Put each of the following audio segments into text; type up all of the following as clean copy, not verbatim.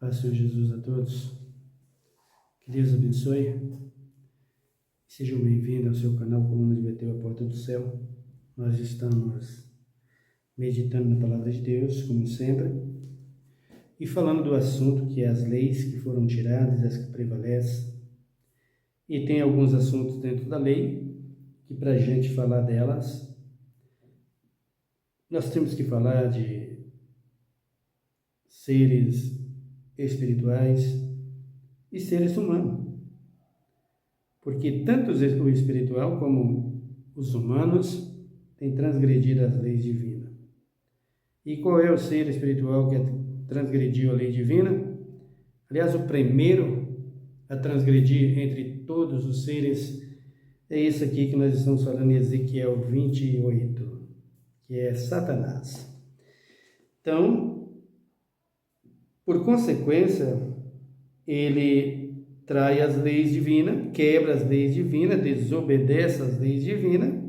Paz, Senhor Jesus, a todos. Que Deus abençoe. Sejam bem-vindos ao seu canal Coluna de Beteu, a Porta do Céu. Nós estamos meditando na Palavra de Deus, como sempre, e falando do assunto que é as leis que foram tiradas, as que prevalecem. E tem alguns assuntos dentro da lei que, para a gente falar delas, nós temos que falar de seres espirituais e seres humanos. Porque tanto o espiritual como os humanos têm transgredido as leis divinas. E qual é o ser espiritual que transgrediu a lei divina? Aliás, o primeiro a transgredir entre todos os seres é esse aqui que nós estamos falando em Ezequiel 28, que é Satanás. Então, por consequência, ele trai as leis divinas, quebra as leis divinas, desobedece as leis divinas,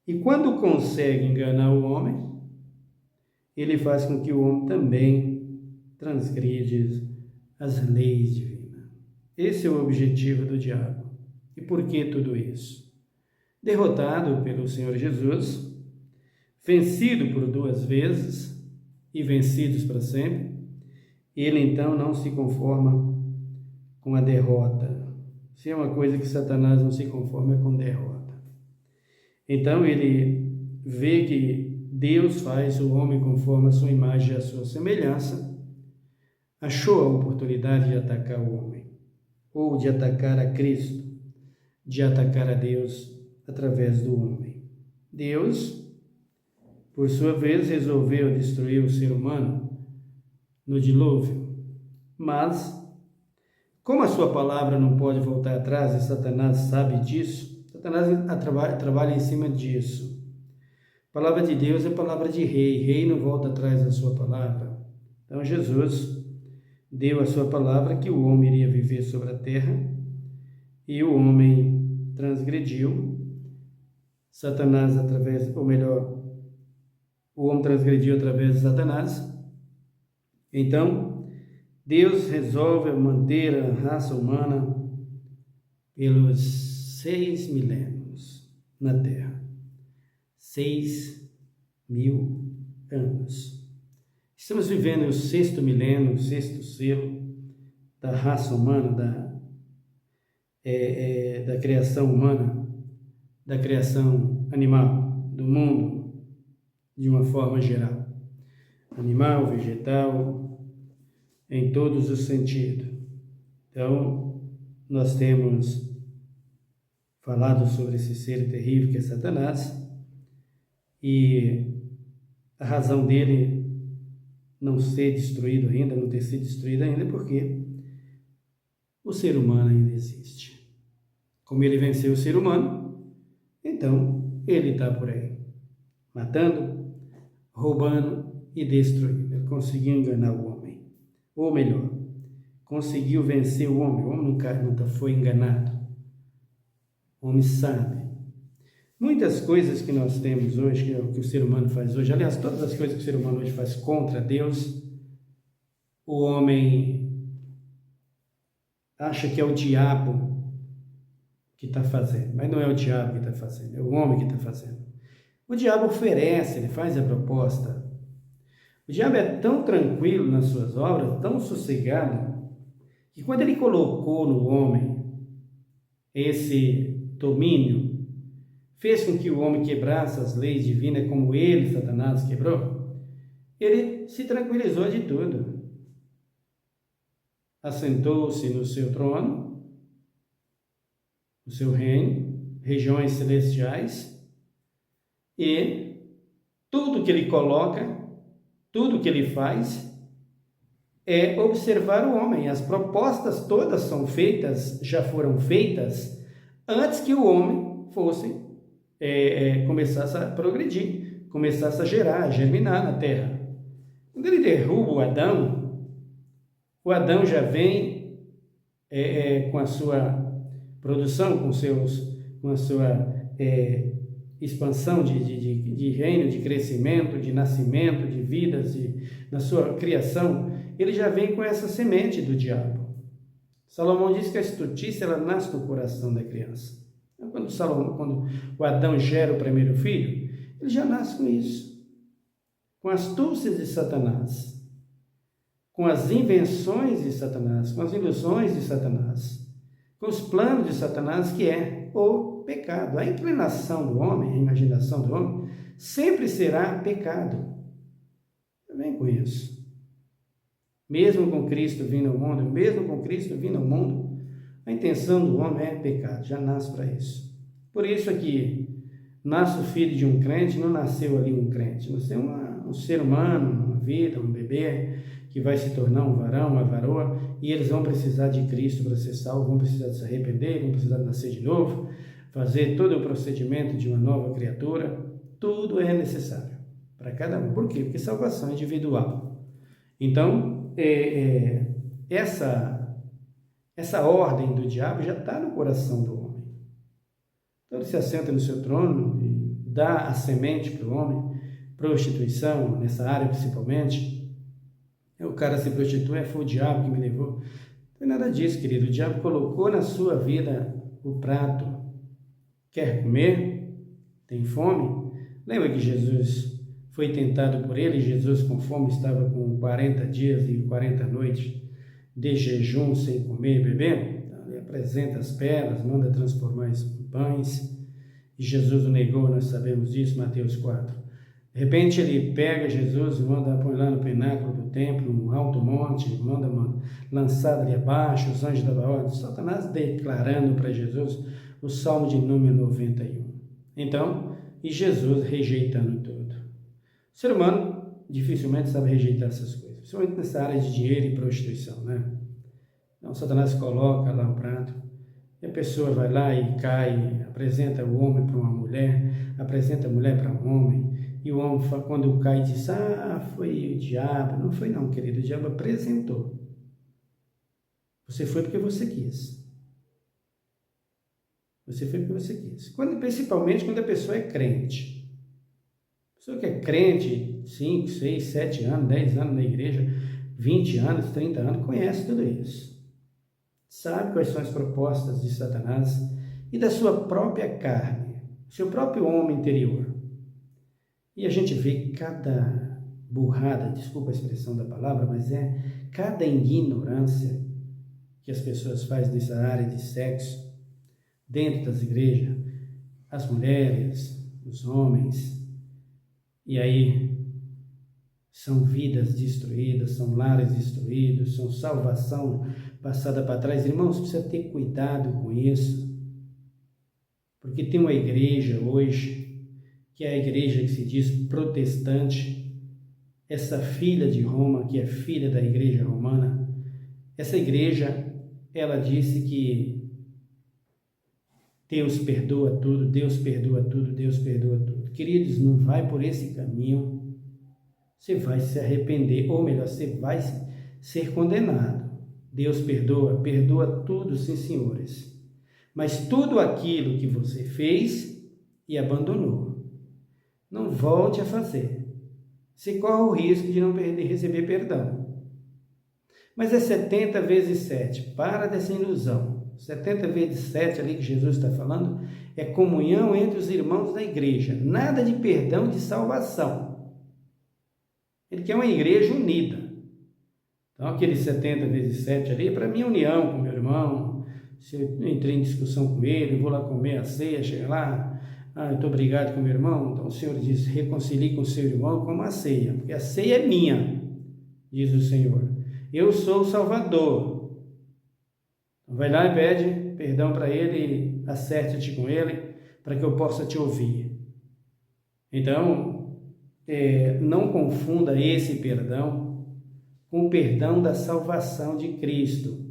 e quando consegue enganar o homem, ele faz com que o homem também transgride as leis divinas. Esse é o objetivo do diabo. E por que tudo isso? Derrotado pelo Senhor Jesus, vencido por 2 vezes e vencidos para sempre, ele então não se conforma com a derrota. Se é uma coisa que Satanás não se conforma, é com derrota. Então ele vê que Deus faz o homem conforme a sua imagem e a sua semelhança, achou a oportunidade de atacar o homem, ou de atacar a Cristo, de atacar a Deus através do homem. Deus, por sua vez, resolveu destruir o ser humano no dilúvio, mas como a sua palavra não pode voltar atrás, e Satanás sabe disso, Satanás trabalha em cima disso. A palavra de Deus é palavra de rei, rei não volta atrás da sua palavra. Então Jesus deu a sua palavra que o homem iria viver sobre a terra, e o homem transgrediu, Satanás o homem transgrediu através de Satanás. Então, Deus resolve manter a raça humana pelos 6 milênios na Terra. 6.000 anos. Estamos vivendo o 6º milênio, o 6º selo da raça humana, da criação humana, da criação animal, do mundo, de uma forma geral. Animal, vegetal, em todos os sentidos. Então, nós temos falado sobre esse ser terrível que é Satanás, e a razão dele não ser destruído ainda, não ter sido destruído ainda, é porque o ser humano ainda existe. Como ele venceu o ser humano, então ele está por aí, matando, roubando e destruindo. Ele conseguiu enganar o homem. Ou melhor, conseguiu vencer o homem nunca foi enganado. O homem sabe. Muitas coisas que nós temos hoje, que é o que o ser humano faz hoje, aliás, todas as coisas que o ser humano hoje faz contra Deus, o homem acha que é o diabo que está fazendo, mas não é o diabo que está fazendo, é o homem que está fazendo. O diabo oferece, ele faz a proposta. O diabo é tão tranquilo nas suas obras, tão sossegado, que quando ele colocou no homem esse domínio, fez com que o homem quebrasse as leis divinas, como ele, Satanás, quebrou, ele se tranquilizou de tudo. Assentou-se no seu trono, no seu reino, regiões celestiais, e tudo que ele coloca, tudo que ele faz é observar o homem. As propostas todas já foram feitas antes que o homem começasse a progredir, começasse a gerar, a germinar na terra. Quando ele derruba o Adão já vem com a sua produção, com a sua expansão de reino, de crescimento, de nascimento, de vidas, na sua criação, ele já vem com essa semente do diabo. Salomão diz que a estultícia ela nasce no coração da criança. Então, quando o Adão gera o primeiro filho, ele já nasce com isso, com as astúcias de Satanás, com as invenções de Satanás, com as ilusões de Satanás, com os planos de Satanás, que é o pecado. A inclinação do homem, a imaginação do homem, sempre será pecado. Vem com isso. Mesmo com Cristo vindo ao mundo, a intenção do homem é pecado, já nasce para isso. Por isso aqui, nasce o filho de um crente, não nasceu ali um crente, nasceu um ser humano, uma vida, um bebê, que vai se tornar um varão, uma varoa, e eles vão precisar de Cristo para ser salvo, vão precisar de se arrepender, vão precisar de nascer de novo, fazer todo o procedimento de uma nova criatura. Tudo é necessário para cada um. Por quê? Porque salvação é individual. Então, essa ordem do diabo já está no coração do homem. Então, ele se assenta no seu trono e dá a semente para o homem, prostituição, nessa área principalmente. O cara se prostitui, foi o diabo que me levou. Não foi nada disso, querido. O diabo colocou na sua vida o prato. Quer comer? Tem fome? Lembra que Jesus foi tentado por ele? Jesus, com fome, estava com 40 dias e 40 noites de jejum, sem comer e beber. Então, ele apresenta as pedras, manda transformar em pães. E Jesus o negou, nós sabemos disso, Mateus 4. De repente ele pega Jesus e manda pôr lá no pináculo do templo, num alto monte, manda lançar ali abaixo, os anjos da ordem, Satanás declarando para Jesus o Salmo de número 91. Então, e Jesus rejeitando tudo. O ser humano dificilmente sabe rejeitar essas coisas, principalmente nessa área de dinheiro e prostituição, né? Então, Satanás coloca lá um prato, e a pessoa vai lá e cai, apresenta o homem para uma mulher, apresenta a mulher para um homem, e o homem, quando cai, diz, foi o diabo. Não foi não, querido, o diabo apresentou. Você foi porque você quis. Você foi porque você quis. Principalmente quando a pessoa é crente. A pessoa que é crente, 5, 6, 7 anos, 10 anos na igreja, 20 anos, 30 anos, conhece tudo isso. Sabe quais são as propostas de Satanás e da sua própria carne, seu próprio homem interior. E a gente vê cada burrada, desculpa a expressão da palavra, mas cada ignorância que as pessoas fazem nessa área de sexo, dentro das igrejas, as mulheres, os homens, e aí são vidas destruídas, são lares destruídos, são salvação passada para trás. Irmãos, precisa ter cuidado com isso, porque tem uma igreja hoje, que é a igreja que se diz protestante, essa filha de Roma, que é filha da igreja romana, essa igreja, ela disse que Deus perdoa tudo, Deus perdoa tudo, Deus perdoa tudo. Queridos, não vai por esse caminho, você vai se arrepender, ou melhor, você vai ser condenado. Deus perdoa tudo, sim, senhores. Mas tudo aquilo que você fez e abandonou, não volte a fazer. Você corre o risco de não receber perdão. Mas é 70 vezes 7. Para dessa ilusão. 70 vezes 7 ali que Jesus está falando é comunhão entre os irmãos da igreja. Nada de perdão, de salvação. Ele quer uma igreja unida. Então, aquele 70 vezes 7 ali é para minha união com meu irmão. Se eu entrei em discussão com ele, vou lá comer a ceia, chega lá, eu estou brigado com meu irmão. Então o Senhor diz, reconcilie com seu irmão como a ceia, porque a ceia é minha, diz o Senhor. Eu sou o Salvador. Vai lá e pede perdão para ele, acerte-te com ele, para que eu possa te ouvir. Então, não confunda esse perdão com o perdão da salvação de Cristo.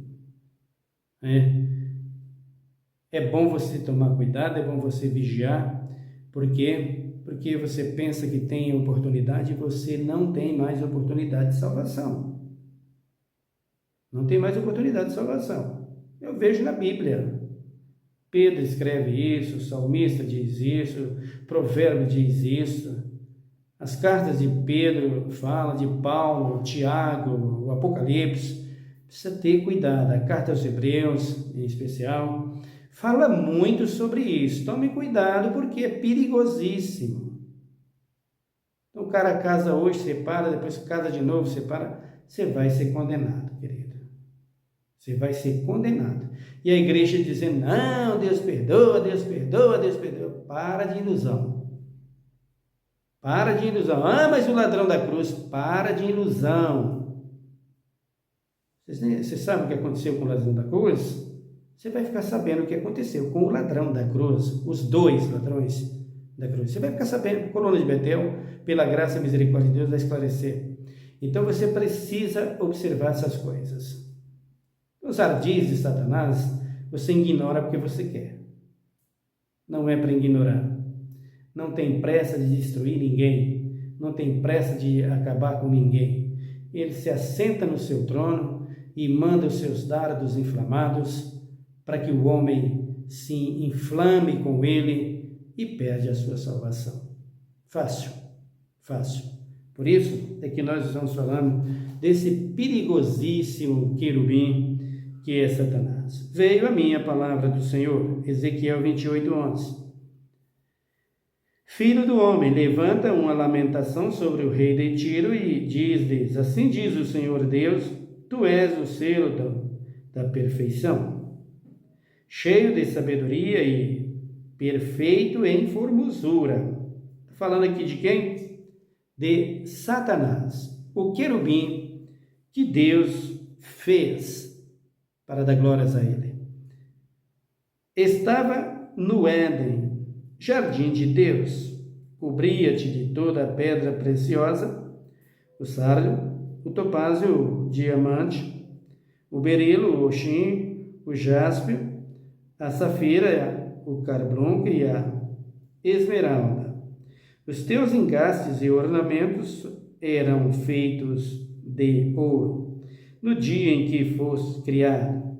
É bom você tomar cuidado, é bom você vigiar, porque você pensa que tem oportunidade e você não tem mais oportunidade de salvação. Não tem mais oportunidade de salvação. Eu vejo na Bíblia Pedro escreve isso, o salmista diz isso, o provérbio diz isso. As cartas de Pedro falam de Paulo, Tiago, o Apocalipse. Precisa ter cuidado. A carta aos Hebreus, em especial, fala muito sobre isso. Tome cuidado porque é perigosíssimo. Então o cara casa hoje, separa, depois casa de novo, separa. Você vai ser condenado, querido. Você vai ser condenado. E a igreja dizendo, não, Deus perdoa, Deus perdoa, Deus perdoa. Para de ilusão. Para de ilusão. Ah, mas o ladrão da cruz. Para de ilusão. Você sabe o que aconteceu com o ladrão da cruz? Você vai ficar sabendo o que aconteceu com o ladrão da cruz. Os dois ladrões da cruz. Você vai ficar sabendo. Coluna de Betel, pela graça e misericórdia de Deus, vai esclarecer. Então você precisa observar essas coisas. Os ardis de Satanás, você ignora porque você quer. Não é para ignorar. Não tem pressa de destruir ninguém. Não tem pressa de acabar com ninguém. Ele se assenta no seu trono e manda os seus dardos inflamados para que o homem se inflame com ele e perde a sua salvação. Fácil, fácil. Por isso é que nós estamos falando desse perigosíssimo querubim que é Satanás. Veio a mim a palavra do Senhor, Ezequiel 28:11. Filho do homem, levanta uma lamentação sobre o rei de Tiro e diz-lhes, assim diz o Senhor Deus, tu és o selo da perfeição, cheio de sabedoria e perfeito em formosura. Falando aqui de quem? De Satanás, o querubim que Deus fez para dar glórias a ele. Estava no Éden, jardim de Deus, cobria-te de toda a pedra preciosa, o sardio, o topázio, o diamante, o berilo, o oxim, o jaspe, a safira, o carbunco e a esmeralda. Os teus engastes e ornamentos eram feitos de ouro. No dia em que foste criado,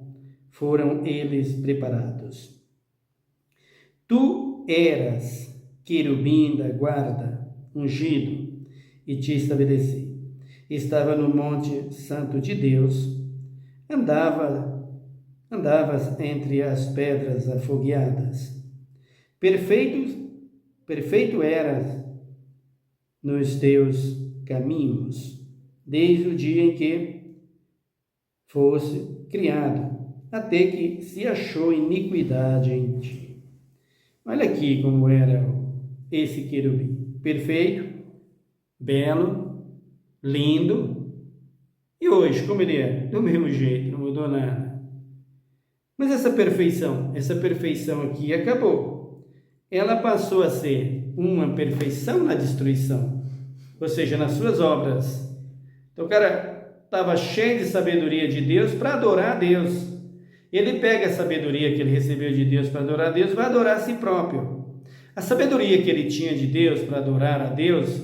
foram eles preparados. Tu eras querubim da guarda, ungido, e te estabeleci. Estava no monte santo de Deus, andavas entre as pedras afogueadas. Perfeito eras nos teus caminhos, desde o dia em que fosse criado, até que se achou iniquidade em ti. Olha aqui como era esse querubim. Perfeito, belo, lindo. E hoje, como ele é? Do mesmo jeito, não mudou nada. Mas essa perfeição aqui acabou. Ela passou a ser uma perfeição na destruição, ou seja, nas suas obras. Então o cara estava cheio de sabedoria de Deus para adorar a Deus. Ele pega a sabedoria que ele recebeu de Deus para adorar a Deus, vai adorar a si próprio. A sabedoria que ele tinha de Deus para adorar a Deus,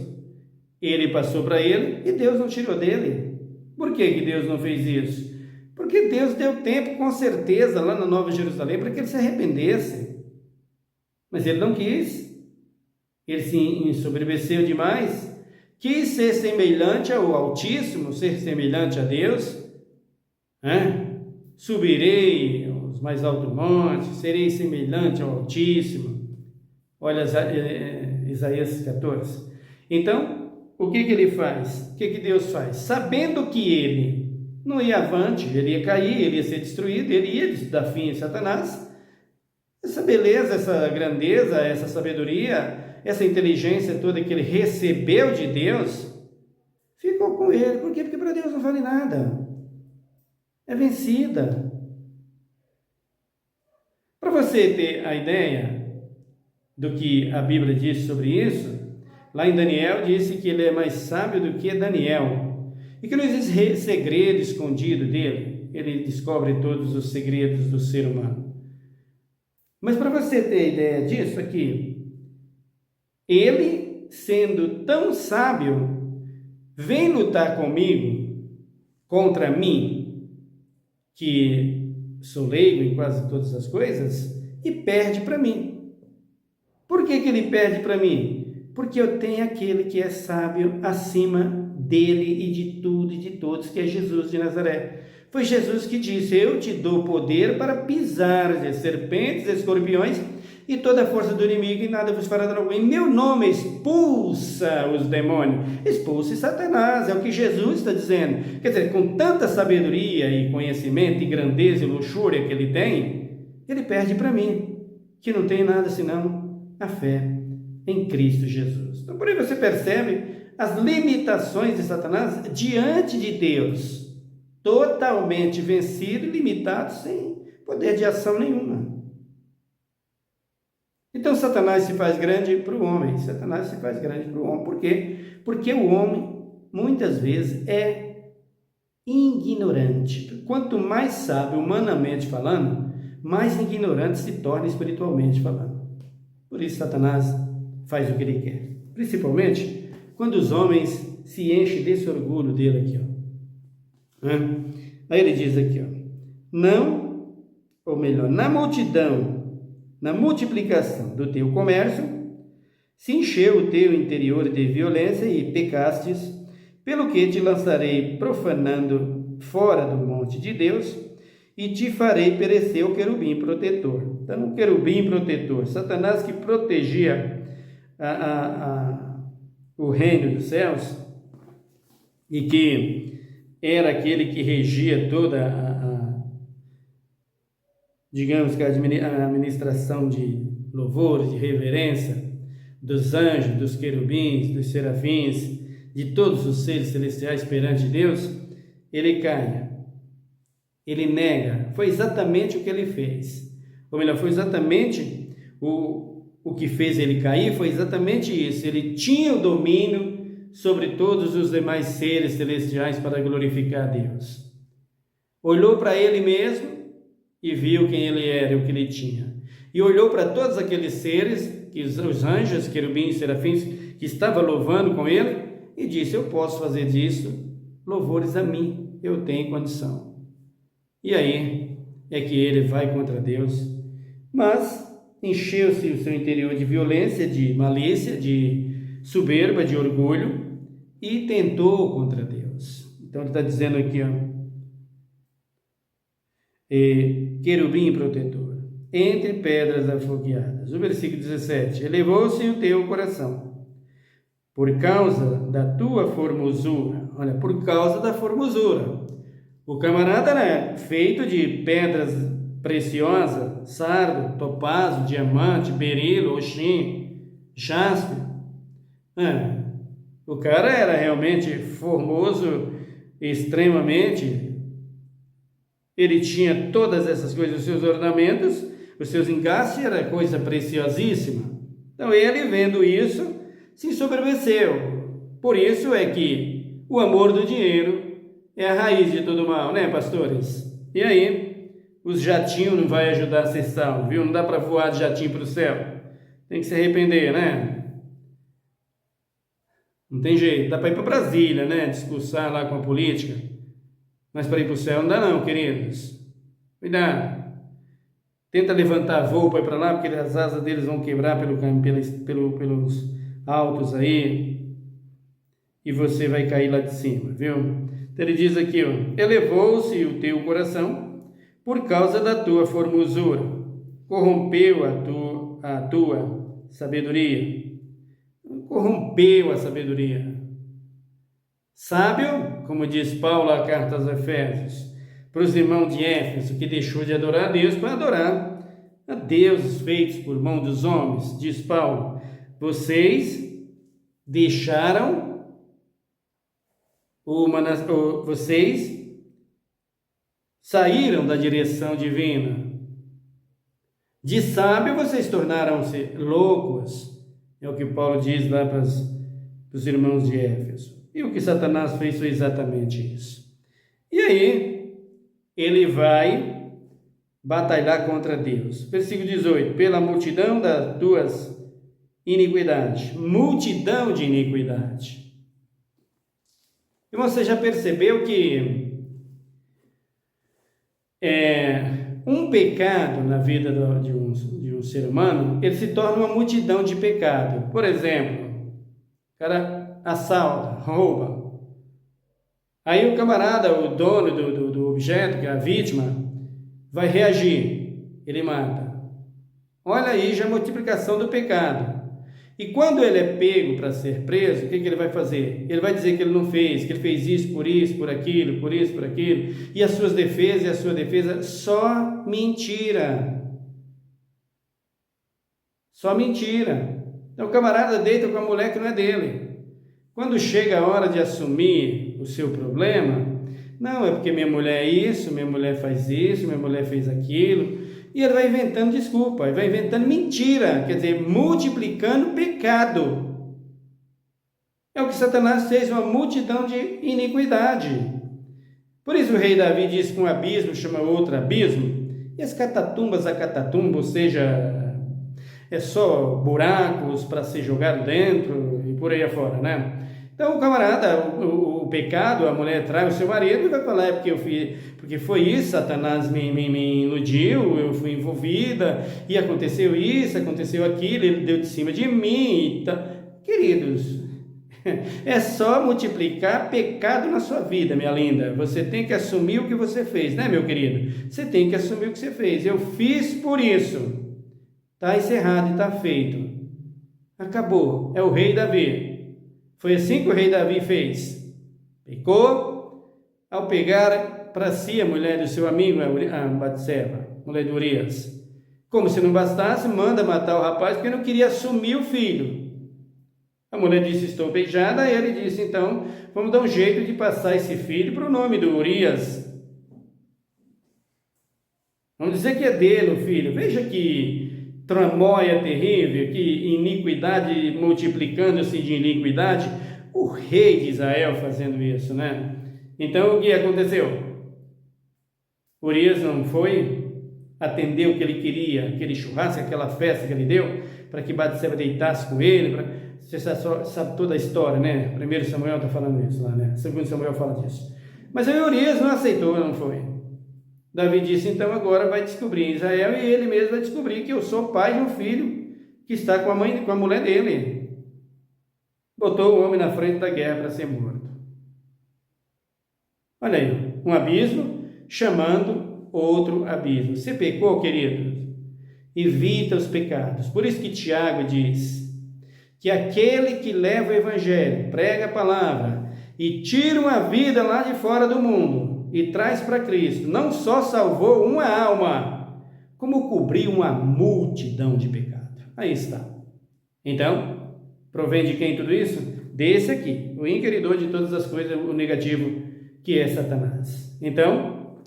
ele passou para ele e Deus não tirou dele. Por que Deus não fez isso? Porque Deus deu tempo, com certeza, lá na Nova Jerusalém, para que ele se arrependesse. Mas ele não quis. Ele se ensoberbeceu demais. Quis ser semelhante ao Altíssimo, ser semelhante a Deus. Subirei aos mais altos montes, serei semelhante ao Altíssimo. Olha Isaías 14. Então, o que ele faz? O que Deus faz? Sabendo que ele não ia avante, ele ia cair, ele ia ser destruído, ele ia dar fim a Satanás. Essa beleza, essa grandeza, essa sabedoria, essa inteligência toda que ele recebeu de Deus, ficou com ele. Por quê? Porque para Deus não vale nada. É vencida. Para você ter a ideia do que a Bíblia diz sobre isso, lá em Daniel disse que ele é mais sábio do que Daniel, e que não existe segredo escondido dele. Ele descobre todos os segredos do ser humano. Mas para você ter ideia disso aqui, ele, sendo tão sábio, vem lutar comigo, contra mim, que sou leigo em quase todas as coisas, e perde para mim. Por que ele perde para mim? Porque eu tenho aquele que é sábio acima dele e de tudo e de todos, que é Jesus de Nazaré. Foi Jesus que disse: eu te dou poder para pisar de serpentes, escorpiões e toda a força do inimigo, e nada vos fará dano. Em meu nome expulsa os demônios. Expulse Satanás, é o que Jesus está dizendo. Quer dizer, com tanta sabedoria e conhecimento e grandeza e luxúria que ele tem, ele perde para mim, que não tem nada senão a fé em Cristo Jesus. Então, por aí você percebe as limitações de Satanás diante de Deus, totalmente vencido e limitado, sem poder de ação nenhuma. Então, Satanás se faz grande para o homem. Satanás se faz grande para o homem. Por quê? Porque o homem, muitas vezes, é ignorante. Quanto mais sabe humanamente falando, mais ignorante se torna espiritualmente falando. Por isso, Satanás faz o que ele quer. Principalmente quando os homens se enchem desse orgulho dele aqui, ó. Aí ele diz aqui, ó: não, ou melhor, na multiplicação do teu comércio, se encheu o teu interior de violência e pecastes, pelo que te lançarei profanando fora do monte de Deus e te farei perecer o querubim protetor. Então, o querubim protetor, Satanás, que protegia o reino dos céus e que era aquele que regia toda digamos que a administração de louvores, de reverência dos anjos, dos querubins, dos serafins, de todos os seres celestiais perante Deus, ele cai, ele nega. Foi exatamente o que ele fez, ou melhor, foi exatamente o que fez ele cair, foi exatamente isso. Ele tinha o domínio sobre todos os demais seres celestiais para glorificar a Deus. Olhou para ele mesmo e viu quem ele era e o que ele tinha. E olhou para todos aqueles seres, os anjos, querubins, serafins, que estavam louvando com ele, e disse: eu posso fazer disso louvores a mim, eu tenho condição. E aí é que ele vai contra Deus, mas encheu-se o seu interior de violência, de malícia, de soberba, de orgulho, e tentou contra Deus. Então ele está dizendo aqui, ó: querubim protetor, entre pedras afogueadas. O versículo 17: elevou-se o teu coração, por causa da tua formosura. Olha, por causa da formosura. O camarada era feito de pedras preciosas, sardo, topázio, diamante, berilo, oxim, jaspe. O cara era realmente formoso, extremamente. Ele tinha todas essas coisas, os seus ornamentos, os seus engastes, era coisa preciosíssima. Então ele, vendo isso, se ensoberbeceu. Por isso é que o amor do dinheiro é a raiz de todo mal, né, pastores? E aí, os jatinhos não vai ajudar a ser salvo, viu? Não dá para voar de jatinho para o céu. Tem que se arrepender, né? Não tem jeito. Dá para ir para Brasília, né? Discursar lá com a política. Mas para ir para o céu não dá não, queridos. Cuidado. Tenta levantar voo para ir para lá, porque as asas deles vão quebrar pelos altos aí. E você vai cair lá de cima, viu? Então ele diz aqui, ó: elevou-se o teu coração por causa da tua formosura, corrompeu a tua sabedoria. Corrompeu a sabedoria. Sábio, como diz Paulo na carta aos Efésios, para os irmãos de Éfeso, que deixou de adorar a Deus para adorar a deuses feitos por mão dos homens, diz Paulo: vocês deixaram vocês saíram da direção divina. De sábio vocês tornaram-se loucos. É o que Paulo diz lá para os irmãos de Éfeso. E o que Satanás fez foi exatamente isso. E aí, ele vai batalhar contra Deus. Versículo 18: pela multidão das tuas iniquidades. Multidão de iniquidade. E você já percebeu que um pecado na vida de ser humano, ele se torna uma multidão de pecado. Por exemplo, o cara assalta, rouba. Aí o camarada, o dono do objeto, que é a vítima, vai reagir, ele mata. Olha aí já a multiplicação do pecado. E quando ele é pego para ser preso, o que ele vai fazer? Ele vai dizer que ele não fez, que ele fez isso, por aquilo, por isso, por aquilo. E as suas defesas e a sua defesa, só mentira. Só mentira. Então o camarada deita com a mulher que não é dele. Quando chega a hora de assumir o seu problema, não, é porque minha mulher é isso, minha mulher faz isso, minha mulher fez aquilo. E ele vai inventando desculpa, ele vai inventando mentira, quer dizer, multiplicando pecado. É o que Satanás fez, uma multidão de iniquidade. Por isso o rei Davi diz que um abismo chama outro abismo, e as catatumbas a catatumba, ou seja, é só buracos para ser jogado dentro e por aí afora, né? Então o camarada, o pecado, a mulher trai o seu marido e vai falar, porque foi isso, Satanás me iludiu, eu fui envolvida, e aconteceu isso, aconteceu aquilo, ele deu de cima de mim. Queridos, é só multiplicar pecado na sua vida, minha linda. Você tem que assumir o que você fez, né, meu querido? Você tem que assumir o que você fez. Eu fiz por isso. Está encerrado e está feito. Acabou. É o rei Davi. Foi assim que o rei Davi fez. Pecou ao pegar para si a mulher do seu amigo, a Batseba, mulher de Urias. Como se não bastasse, manda matar o rapaz porque não queria assumir o filho. A mulher disse, estou beijada, aí ele disse, então, vamos dar um jeito de passar esse filho para o nome do Urias. Vamos dizer que é dele o filho. Veja que tramóia terrível, que iniquidade multiplicando-se de iniquidade, o rei de Israel fazendo isso, né? Então o que aconteceu? Urias não foi atender o que ele queria, aquele churrasco, aquela festa que ele deu, para que Batseba deitasse com ele, você sabe toda a história, né? 1 Samuel está falando isso lá, né? 2 Samuel fala disso. Mas aí Urias não aceitou, não foi. Davi disse, então agora vai descobrir em Israel, e ele mesmo vai descobrir que eu sou pai de um filho que está com a mulher dele. Botou o homem na frente da guerra para ser morto. Olha aí, um abismo chamando outro abismo. Você pecou, querido? Evita os pecados. Por isso que Tiago diz que aquele que leva o evangelho, prega a palavra e tira uma vida lá de fora do mundo e traz para Cristo, não só salvou uma alma, como cobriu uma multidão de pecado. Aí está. Então, provém de quem tudo isso? Desse aqui, o inquiridor de todas as coisas, o negativo, que é Satanás. Então,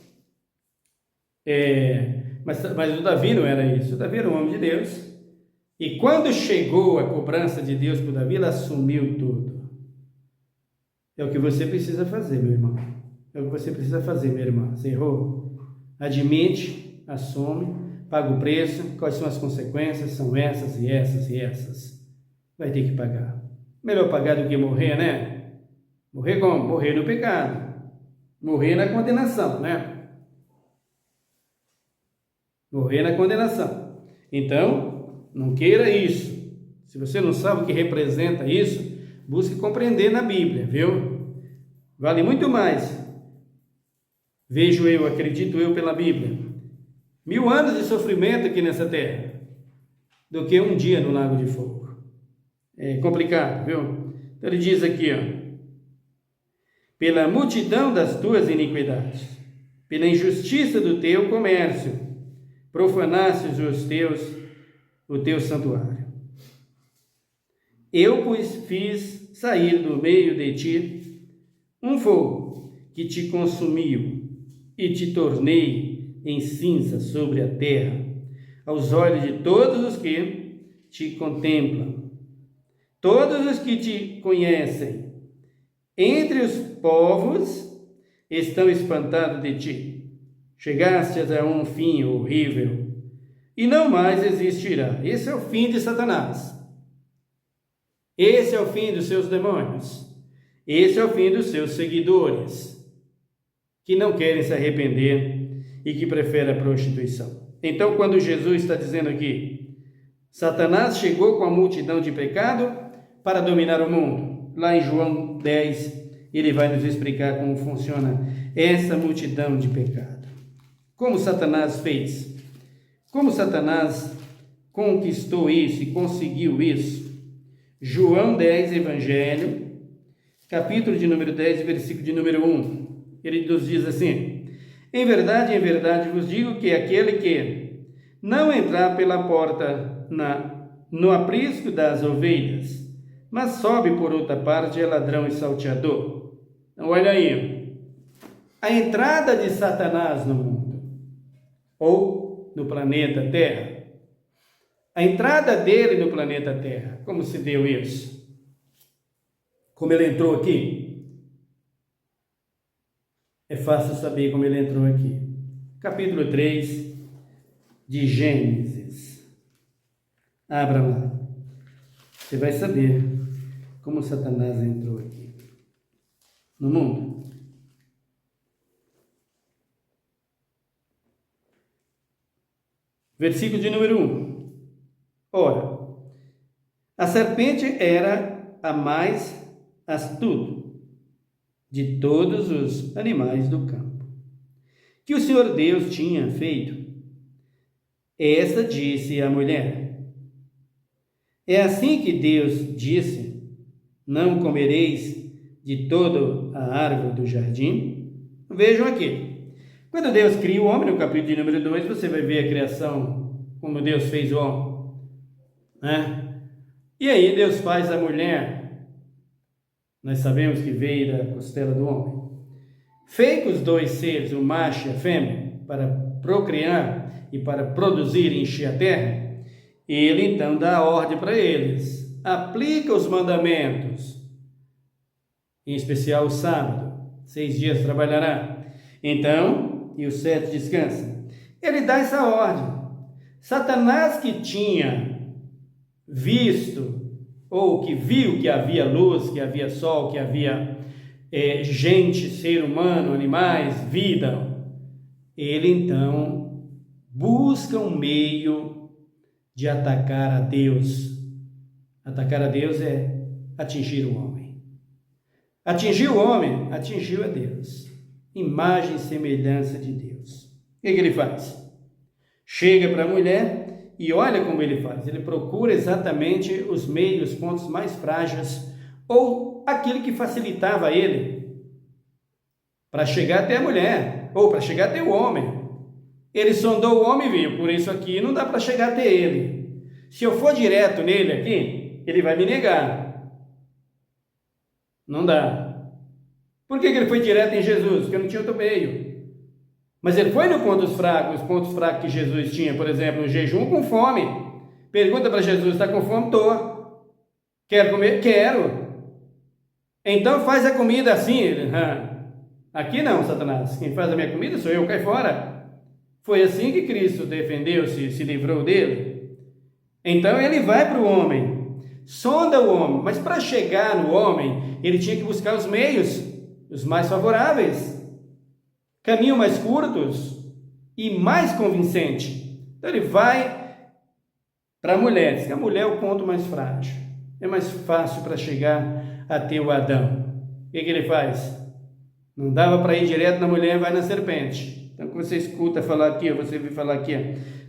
mas o Davi não era isso. O Davi era um homem de Deus. E quando chegou a cobrança de Deus para o Davi, ele assumiu tudo. É o que você precisa fazer, meu irmão. É o que você precisa fazer, minha irmã. Você errou? Admite, assume, paga o preço. Quais são as consequências? São essas e essas e essas. Vai ter que pagar. Melhor pagar do que morrer, né? Morrer como? Morrer no pecado. Morrer na condenação, né? Morrer na condenação. Então, não queira isso. Se você não sabe o que representa isso, busque compreender na Bíblia, viu? Vale muito mais. Vejo eu, acredito eu pela Bíblia, 1000 anos de sofrimento aqui nessa terra, do que um dia no lago de fogo. É complicado, viu? Então ele diz aqui, pela multidão das tuas iniquidades, pela injustiça do teu comércio, profanastes o teu santuário. Eu, pois, fiz sair do meio de ti um fogo que te consumiu, e te tornei em cinza sobre a terra, aos olhos de todos os que te contemplam, todos os que te conhecem. Entre os povos estão espantados de ti. Chegastes a um fim horrível, e não mais existirá. Esse é o fim de Satanás. Esse é o fim dos seus demônios. Esse é o fim dos seus seguidores, que não querem se arrepender e que preferem a prostituição. Então, quando Jesus está dizendo aqui Satanás chegou com a multidão de pecado para dominar o mundo. Lá em João 10, ele vai nos explicar como funciona essa multidão de pecado. Como Satanás fez? Como Satanás conquistou isso e conseguiu isso? João 10, Evangelho, capítulo de número 10, versículo de número 1. Ele nos diz assim: em verdade vos digo que aquele que não entrar pela porta no aprisco das ovelhas, mas sobe por outra parte, é ladrão e salteador. Então, olha aí, a entrada de Satanás no mundo, ou no planeta Terra, a entrada dele no planeta Terra, como se deu isso? Como ele entrou aqui? É fácil saber como ele entrou aqui. Capítulo 3 de Gênesis. Abra lá. Você vai saber como Satanás entrou aqui no mundo. Versículo de número 1. Ora, a serpente era a mais astuta de todos os animais do campo que o Senhor Deus tinha feito. Esta disse à mulher: é assim que Deus disse: não comereis de toda a árvore do jardim? Vejam aqui. Quando Deus cria o homem, no capítulo de número 2, você vai ver a criação, como Deus fez o homem, né? E aí Deus faz a mulher, nós sabemos que veio da costela do homem. Fez os dois seres, o macho e a fêmea, para procriar e para produzir e encher a terra. Ele então dá a ordem para eles: aplica os mandamentos, em especial o sábado, 6 dias trabalhará, então, e o 7 descansa. Ele dá essa ordem. Satanás, que tinha visto, ou que viu que havia luz, que havia sol, que havia gente, ser humano, animais, vida, ele então busca um meio de atacar a Deus. Atacar a Deus é atingir o homem. Atingir o homem, atingiu a Deus. Imagem e semelhança de Deus. O que ele faz? Chega para a mulher e olha como ele faz. Ele procura exatamente os meios, os pontos mais frágeis, ou aquilo que facilitava a ele para chegar até a mulher, ou para chegar até o homem. Ele sondou o homem e viu: por isso aqui não dá para chegar até ele. Se eu for direto nele aqui, ele vai me negar. Não dá. Por que ele foi direto em Jesus? Porque não tinha outro meio. Mas ele foi no pontos fracos, os pontos fracos que Jesus tinha, por exemplo, no jejum com fome. Pergunta para Jesus: está com fome? Estou. Quer comer? Quero. Então faz a comida assim. Aqui não, Satanás. Quem faz a minha comida sou eu, cai fora. Foi assim que Cristo defendeu-se, se livrou dele. Então ele vai para o homem, sonda o homem, mas para chegar no homem, ele tinha que buscar os meios, os mais favoráveis, caminhos mais curtos e mais convincente. Então ele vai para a mulher, diz que a mulher é o ponto mais frágil, é mais fácil para chegar até o Adão. O que ele faz? Não dava para ir direto na mulher, vai na serpente. Então, quando você escuta falar aqui, você vê falar aqui,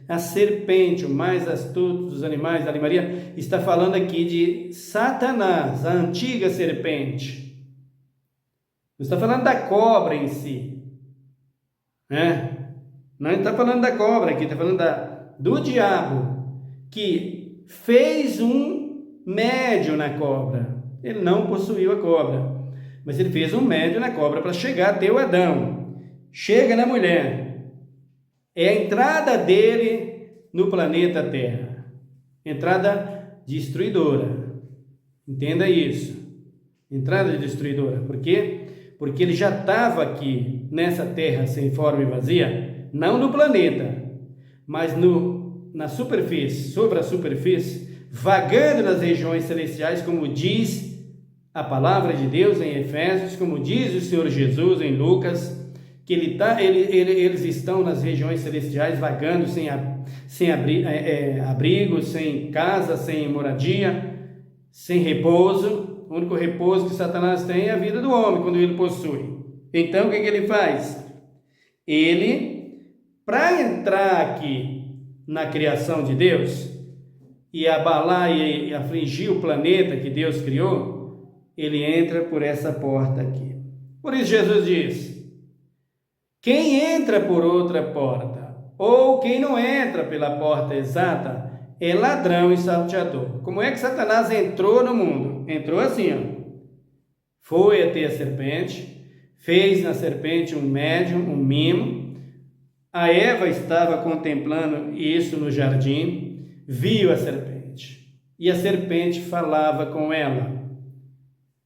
a serpente, o mais astuto dos animais, da Maria, está falando aqui de Satanás, a antiga serpente. Não está falando da cobra em si, né? Não está falando da cobra aqui, está falando do diabo, que fez um médio na cobra. Ele não possuiu a cobra, mas ele fez um médio na cobra para chegar até o Adão. Chega na mulher. É a entrada dele no planeta Terra. Entrada destruidora. Entenda isso. Entrada destruidora. Por quê? Porque ele já estava aqui nessa terra sem forma e vazia, não no planeta, mas na superfície, sobre a superfície, vagando nas regiões celestiais, como diz a palavra de Deus em Efésios, como diz o Senhor Jesus em Lucas, que eles estão nas regiões celestiais vagando sem abrigo, sem casa, sem moradia, sem repouso. O único repouso que Satanás tem é a vida do homem, quando ele possui. Então, o que ele faz? Ele, para entrar aqui na criação de Deus, e abalar e afligir o planeta que Deus criou, ele entra por essa porta aqui. Por isso Jesus diz: quem entra por outra porta, ou quem não entra pela porta exata, é ladrão e salteador. Como é que Satanás entrou no mundo? Entrou assim, ó. Foi até a serpente, fez na serpente um médium, um mimo. A Eva estava contemplando isso no jardim, viu a serpente, e a serpente falava com ela.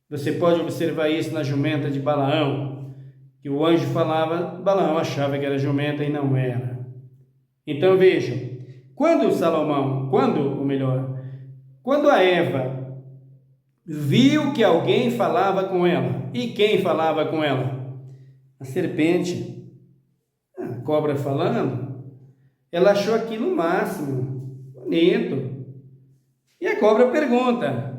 Você pode observar isso na jumenta de Balaão, que o anjo falava, Balaão achava que era jumenta e não era. Então vejam, quando a Eva viu que alguém falava com ela, e quem falava com ela? A serpente, a cobra falando, ela achou aquilo o máximo, bonito. E a cobra pergunta,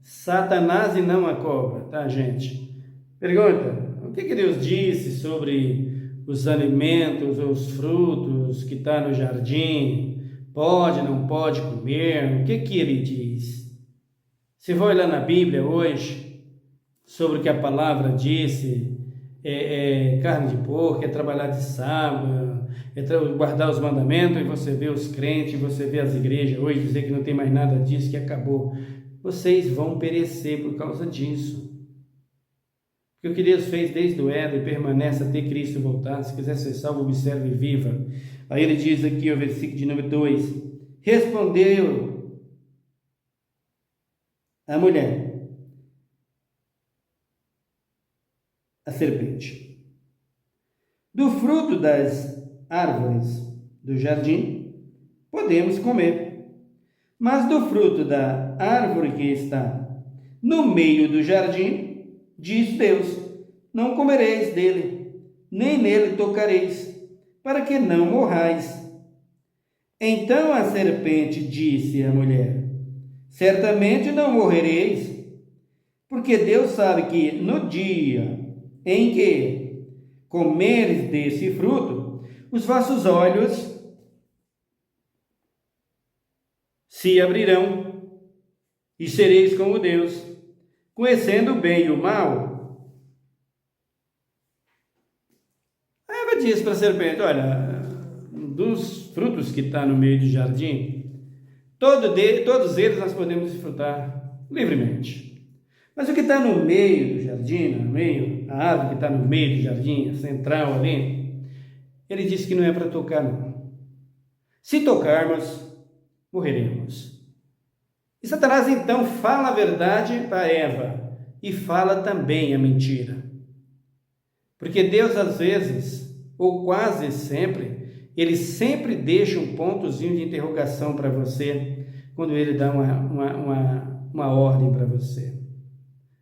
Satanás e não a cobra, tá, gente? Pergunta, o que Deus disse sobre os alimentos, os frutos que está no jardim? Pode, não pode comer? O que ele diz? Você vai olhar na Bíblia hoje, sobre o que a palavra disse, carne de porco, é trabalhar de sábado, é guardar os mandamentos, e você vê os crentes, você vê as igrejas hoje dizer que não tem mais nada disso, que acabou. Vocês vão perecer por causa disso. Porque o que Deus fez desde o Éden permanece até Cristo voltar. Se quiser ser salvo, observe e viva. Aí ele diz aqui, o versículo de número 2: respondeu a mulher, a serpente: do fruto das árvores do jardim podemos comer, mas do fruto da árvore que está no meio do jardim, diz Deus, não comereis dele, nem nele tocareis, para que não morrais. Então a serpente disse à mulher: certamente não morrereis, porque Deus sabe que no dia em que comeres desse fruto, os vossos olhos se abrirão, e sereis como Deus, conhecendo o bem e o mal. A Eva disse para a serpente: olha, dos frutos que está no meio do jardim, todos eles nós podemos desfrutar livremente. Mas o que está no meio do jardim, a árvore que está no meio do jardim, a central ali, ele disse que não é para tocar, não. Se tocarmos, morreremos. E Satanás então fala a verdade para Eva e fala também a mentira. Porque Deus às vezes, ou quase sempre, ele sempre deixa um pontozinho de interrogação para você quando ele dá uma ordem para você.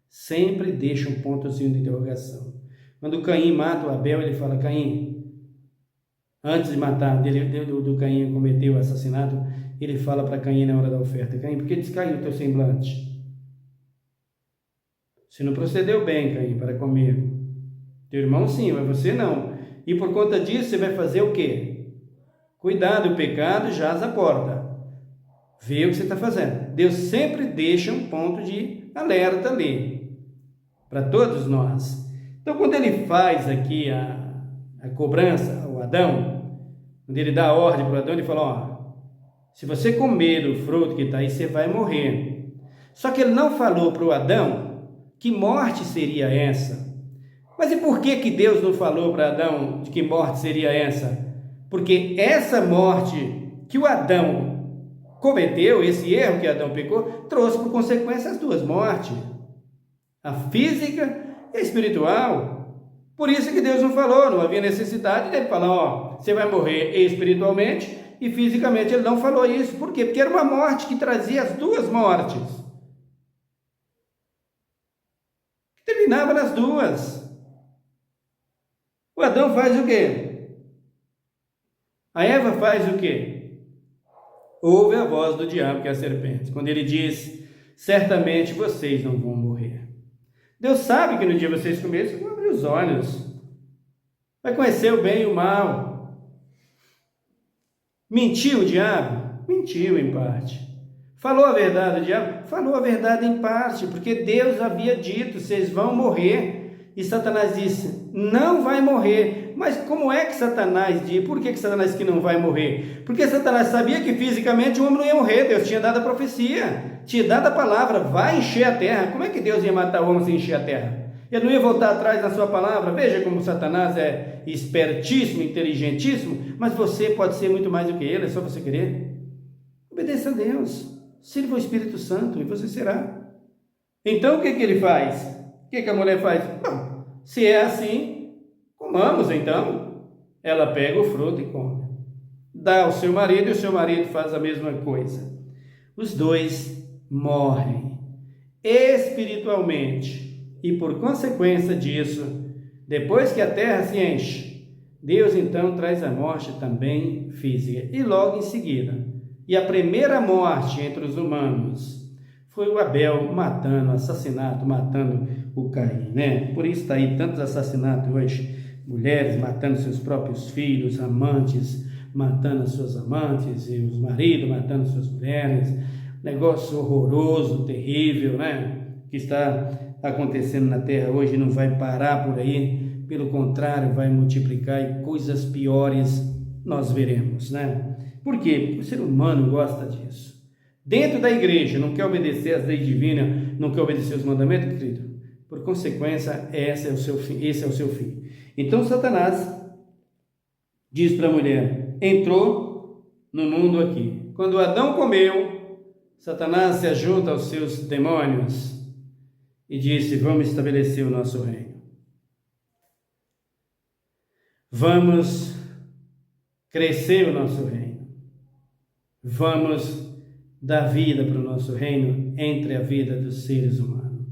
Sempre deixa um pontozinho de interrogação. Quando Caim mata o Abel, ele fala: Caim, antes de matar, do Caim cometeu o assassinato, ele fala para Caim na hora da oferta: Caim, por que descaiu o teu semblante? Você não procedeu bem, Caim, para comer. Teu irmão sim, mas você não. E por conta disso você vai fazer o quê? Cuidado, o pecado jaz à porta. Vê o que você está fazendo. Deus sempre deixa um ponto de alerta ali, para todos nós. Então, quando ele faz aqui a cobrança ao Adão, quando ele dá a ordem para o Adão, ele fala: ó, se você comer o fruto que está aí, você vai morrer. Só que ele não falou para o Adão que morte seria essa. Mas e por que Deus não falou para Adão de que morte seria essa? Porque essa morte que o Adão cometeu, esse erro que Adão pecou, trouxe por consequência as duas mortes, a física e a espiritual. Por isso que Deus não falou, não havia necessidade dele falar: ó, você vai morrer espiritualmente e fisicamente. Ele não falou isso. Por quê? Porque era uma morte que trazia as duas mortes, que terminava nas duas. O Adão faz o quê? A Eva faz o quê? ouve a voz do diabo, que é a serpente, quando ele diz: certamente vocês não vão morrer. Deus sabe que no dia vocês comerem, vocês vão abrir os olhos, vai conhecer o bem e o mal. Mentiu o diabo? Mentiu em parte. Falou a verdade o diabo? Falou a verdade em parte, porque Deus havia dito: vocês vão morrer. E Satanás disse: não vai morrer. Mas como é que Satanás disse? Por que Satanás disse que não vai morrer? Porque Satanás sabia que fisicamente o homem não ia morrer. Deus tinha dado a profecia, tinha dado a palavra: vai encher a terra. Como é que Deus ia matar o homem sem encher a terra? Ele não ia voltar atrás na sua palavra. Veja como Satanás é espertíssimo, inteligentíssimo, mas você pode ser muito mais do que ele, é só você querer. Obedeça a Deus, sirva o Espírito Santo e você será. Então o que ele faz? O que a mulher faz? Bom, se é assim, comamos então. Ela pega o fruto e come. Dá ao seu marido e o seu marido faz a mesma coisa. Os dois morrem espiritualmente. E por consequência disso, depois que a terra se enche, Deus então traz a morte também física. E logo em seguida, e a primeira morte entre os humanos foi o Abel matando, assassinato, matando o Caim, né? Por isso está aí tantos assassinatos hoje, mulheres matando seus próprios filhos, amantes matando as suas amantes, e os maridos matando suas mulheres, negócio horroroso, terrível, né? Que está acontecendo na terra hoje, não vai parar por aí, pelo contrário, vai multiplicar e coisas piores nós veremos, né? Por quê? Porque o ser humano gosta disso. Dentro da igreja, não quer obedecer às leis divinas, não quer obedecer aos mandamentos, querido? Por consequência, esse é o seu fim. Então, Satanás diz para a mulher: entrou no mundo aqui. Quando Adão comeu, Satanás se ajunta aos seus demônios e disse: vamos estabelecer o nosso reino. Vamos crescer o nosso reino. Vamos dar vida para o nosso reino entre a vida dos seres humanos.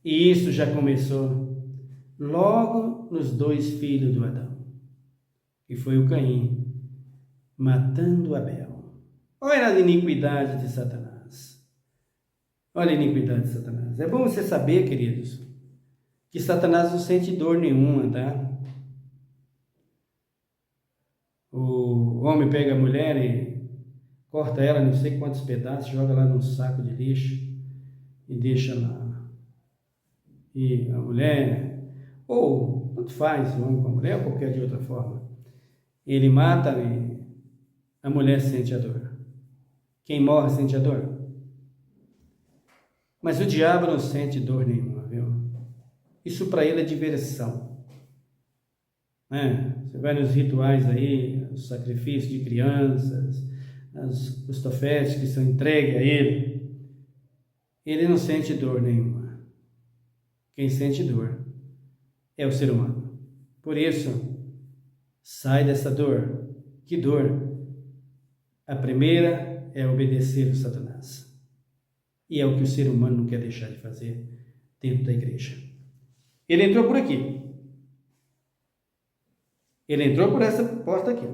E isso já começou logo nos dois filhos do Adão, que foi o Caim, matando Abel. Olha a iniquidade de Satanás. Olha a iniquidade de Satanás. É bom você saber, queridos, que Satanás não sente dor nenhuma, tá? O homem pega a mulher e corta ela não sei quantos pedaços, joga lá num saco de lixo e deixa lá. E a mulher, ou tanto faz, o homem com a mulher, ou qualquer de outra forma, ele mata e a mulher sente a dor. Quem morre sente a dor. Mas o diabo não sente dor nenhuma, viu? Isso para ele é diversão. Você vai nos rituais aí, os sacrifícios de crianças, os tofetes que são entregues a ele não sente dor nenhuma. Quem sente dor é o ser humano. Por isso, sai dessa dor. Que dor? A primeira é obedecer a Satanás. E é o que o ser humano não quer deixar de fazer dentro da igreja. Ele entrou por aqui. Ele entrou por essa porta aqui,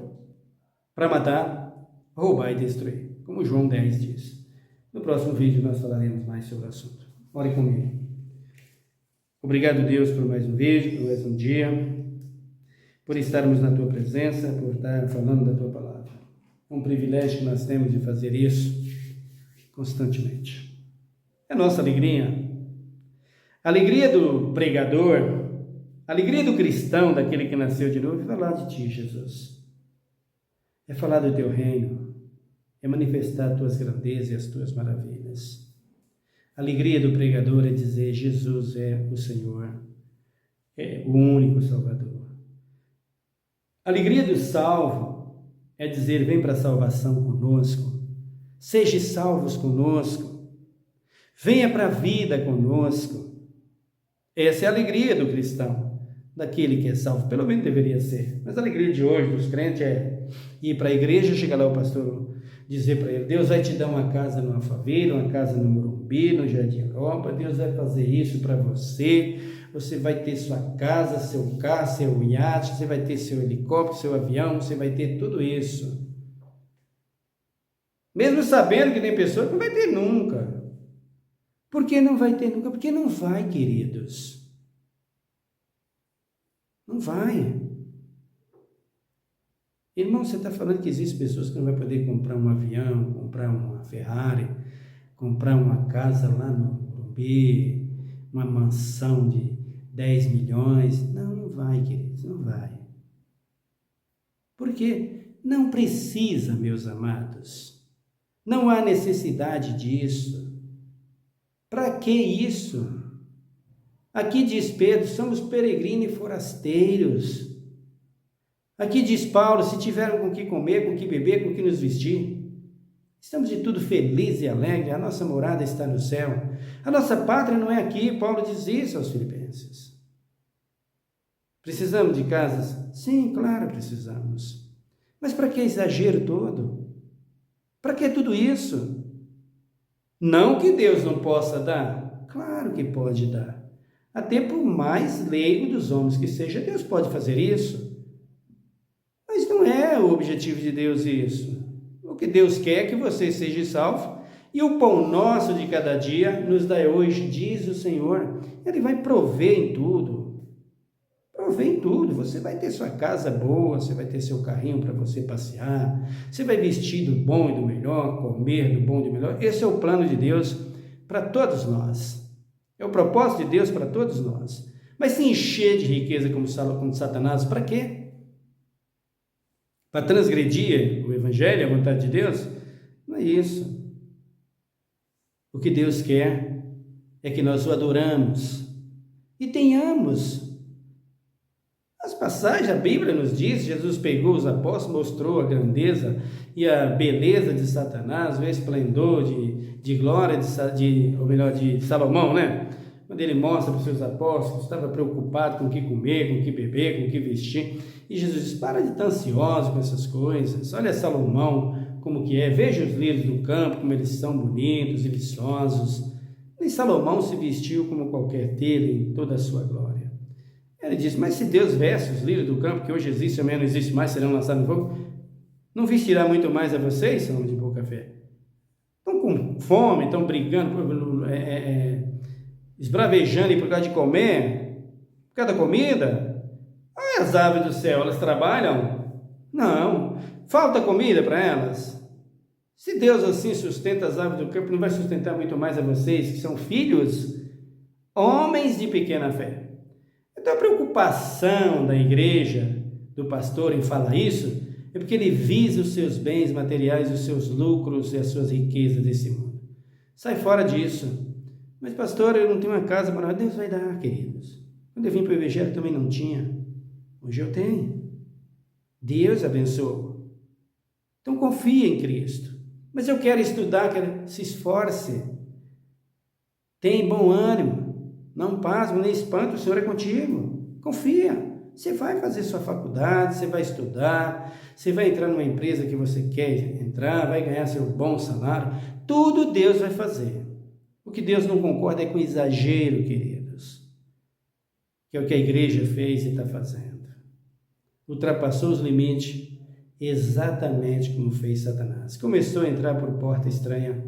para matar, roubar e destruir, como João 10 diz. No próximo vídeo nós falaremos mais sobre o assunto. Ore comigo. Obrigado, Deus, por mais um vídeo, por mais um dia, por estarmos na Tua presença, por estar falando da Tua palavra. É um privilégio que nós temos de fazer isso constantemente. É a nossa alegria. A alegria do pregador, a alegria do cristão, daquele que nasceu de novo, é falar de Ti, Jesus. É falar do Teu reino, é manifestar as Tuas grandezas e as Tuas maravilhas. A alegria do pregador é dizer: Jesus é o Senhor, é o único Salvador. A alegria do salvo é dizer: vem para a salvação conosco, seja salvos conosco, venha para a vida conosco. Essa é a alegria do cristão, daquele que é salvo, pelo menos deveria ser. Mas a alegria de hoje dos crentes é ir para a igreja, chegar lá o pastor dizer para ele: Deus vai te dar uma casa no Alphaville, uma casa no Morumbi, no Jardim Europa, Deus vai fazer isso para você, você vai ter sua casa, seu carro, seu iate, você vai ter seu helicóptero, seu avião, você vai ter tudo isso. Mesmo sabendo que tem pessoas que não vai ter nunca. Por que não vai ter nunca? Porque não vai, queridos. Não vai. Irmão, você está falando que existem pessoas que não vão poder comprar um avião, comprar uma Ferrari, comprar uma casa lá no Morumbi, uma mansão de 10 milhões. Não, não vai, queridos, não vai. Por quê? Não precisa, meus amados. Não há necessidade disso. Para que isso? Aqui diz Pedro, somos peregrinos e forasteiros. Aqui diz Paulo, se tiveram com o que comer, com o que beber, com o que nos vestir. Estamos de tudo felizes e alegres, a nossa morada está no céu. A nossa pátria não é aqui, Paulo diz isso aos filipenses. Precisamos de casas? Sim, claro, precisamos. Mas para que exagero todo? Para que tudo isso? Não que Deus não possa dar. Claro que pode dar. Até por mais leigo dos homens que seja, Deus pode fazer isso. Mas não é o objetivo de Deus isso. O que Deus quer é que você seja salvo. E o pão nosso de cada dia nos dá hoje, diz o Senhor. Ele vai prover em tudo. Prover em tudo. Você vai ter sua casa boa, você vai ter seu carrinho para você passear, você vai vestir do bom e do melhor, comer do bom e do melhor. Esse é o plano de Deus para todos nós. É o propósito de Deus para todos nós. Mas se encher de riqueza como Satanás, para quê? Para transgredir o Evangelho, a vontade de Deus? Não é isso. O que Deus quer é que nós o adoramos e tenhamos. As passagens, a Bíblia nos diz, Jesus pegou os apóstolos, mostrou a grandeza e a beleza de Satanás, o esplendor de glória de Salomão, né? Quando ele mostra para os seus apóstolos, estava preocupado com o que comer, com o que beber, com o que vestir. E Jesus diz, para de estar ansioso com essas coisas. Olha Salomão como que é, veja os lírios do campo, como eles são bonitos e viçosos. Nem Salomão se vestiu como qualquer telha em toda a sua glória. Ele diz, mas se Deus veste os lírios do campo, que hoje existe, amanhã não existe mais, serão lançados no fogo, não vestirá muito mais a vocês, homens de pouca fé? Estão com fome, estão brigando, esbravejando por causa de comer, por causa da comida. Olha as aves do céu, elas trabalham? Não. Falta comida para elas? Se Deus assim sustenta as aves do campo, não vai sustentar muito mais a vocês, que são filhos, homens de pequena fé. Então a preocupação da igreja, do pastor em falar isso, é porque ele visa os seus bens materiais, os seus lucros e as suas riquezas desse mundo. Sai fora disso. Mas pastor, eu não tenho uma casa para... Deus vai dar, queridos. Quando eu vim para o Evangelho também não tinha. Hoje eu tenho. Deus abençoou. Então confia em Cristo. Mas eu quero estudar, se esforce. Tem bom ânimo. Não pasme, nem espante, o Senhor é contigo. Confia. Você vai fazer sua faculdade, você vai estudar, você vai entrar numa empresa que você quer entrar, vai ganhar seu bom salário. Tudo Deus vai fazer. O que Deus não concorda é com exagero, queridos. Que é o que a igreja fez e está fazendo. Ultrapassou os limites exatamente como fez Satanás. Começou a entrar por porta estranha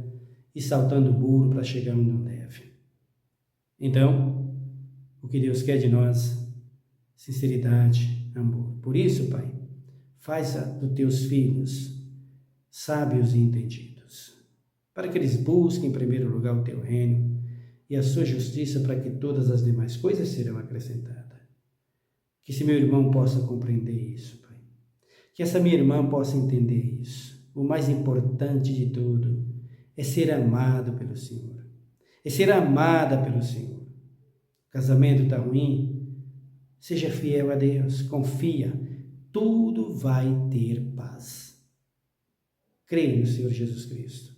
e saltando o muro para chegar onde não deve. Então, o que Deus quer de nós, sinceridade, amor. Por isso, Pai, faça dos teus filhos sábios e entendidos, para que eles busquem em primeiro lugar o teu reino e a sua justiça, para que todas as demais coisas serão acrescentadas. Que esse meu irmão possa compreender isso, Pai. Que essa minha irmã possa entender isso. O mais importante de tudo é ser amado pelo Senhor. É ser amada pelo Senhor. O casamento está ruim? Seja fiel a Deus, confia, tudo vai ter paz. Creia no Senhor Jesus Cristo.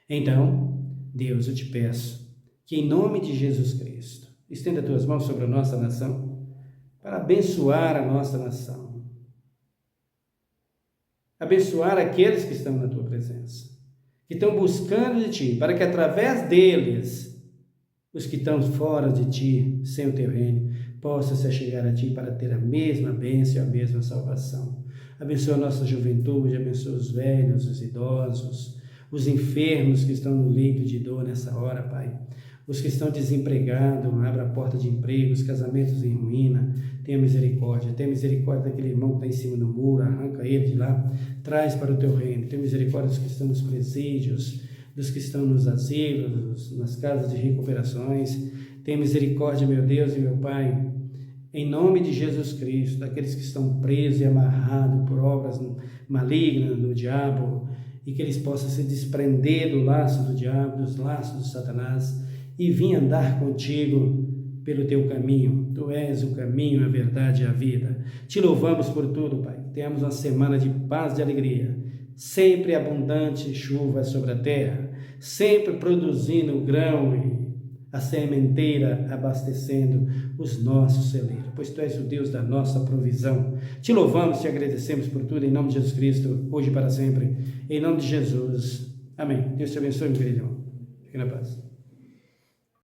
Então, Deus, eu te peço que em nome de Jesus Cristo, estenda tuas mãos sobre a nossa nação, para abençoar a nossa nação. Abençoar aqueles que estão na tua presença, que estão buscando de ti, para que através deles, os que estão fora de ti, sem o teu reino, possam se achegar a ti para ter a mesma bênção e a mesma salvação. Abençoa a nossa juventude, abençoa os velhos, os idosos, os enfermos que estão no leito de dor nessa hora, Pai. Os que estão desempregados, abra a porta de emprego, os casamentos em ruína, tenha misericórdia daquele irmão que está em cima do muro, arranca ele de lá, traz para o teu reino, tenha misericórdia dos que estão nos presídios, dos que estão nos asilos, nas casas de recuperações, tenha misericórdia, meu Deus e meu Pai, em nome de Jesus Cristo, daqueles que estão presos e amarrados por obras malignas do diabo, e que eles possam se desprender do laço do diabo, dos laços de Satanás, e vim andar contigo pelo teu caminho. Tu és o caminho, a verdade e a vida. Te louvamos por tudo, Pai. Tenhamos uma semana de paz e de alegria. Sempre abundante chuva sobre a terra, sempre produzindo grão e a sementeira abastecendo os nossos celeiros, pois Tu és o Deus da nossa provisão. Te louvamos, te agradecemos por tudo, em nome de Jesus Cristo, hoje e para sempre, em nome de Jesus. Amém. Deus te abençoe, meu querido irmão. Fique na paz.